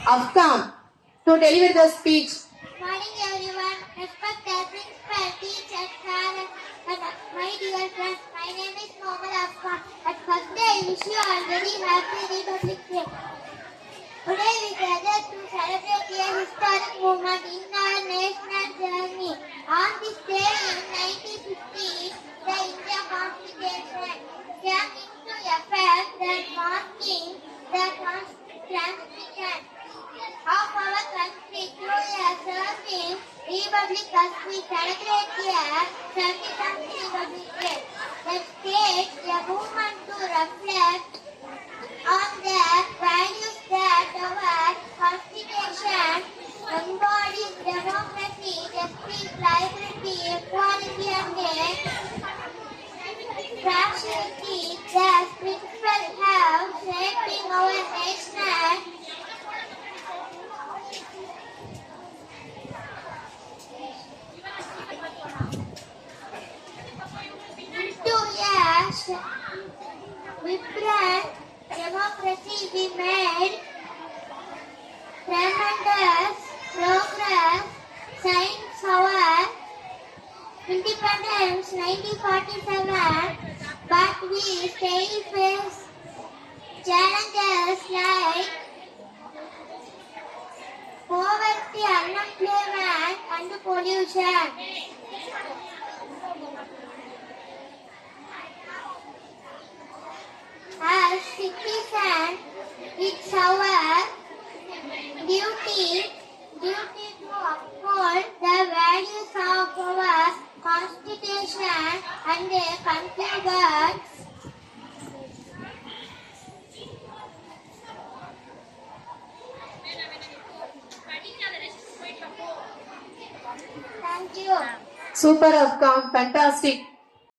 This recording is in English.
Afghan to deliver the speech. Morning everyone, respected principal, teachers, parents, and my dear friends. My name is Mohammed Afghan. At first day, I wish you all very happy Republic Day. Today we gather to celebrate a historic moment in our national journey. On this day in 1950, the India Constitution came into effect, that marking the transmission of our country through a serving republic as we celebrate a 70th Republic Day. That states a movement to reflect on the values that our Constitution embodies: democracy, justice, liberty, equality, and fraternity. These principles have shaping our nation into a vibrant democracy. We made tremendous progress since our independence 1947, but we still face challenges like poverty, unemployment, and pollution. As citizens, it's our duty to uphold the values of our Constitution and contribute. Thank you. Super Afghan, fantastic.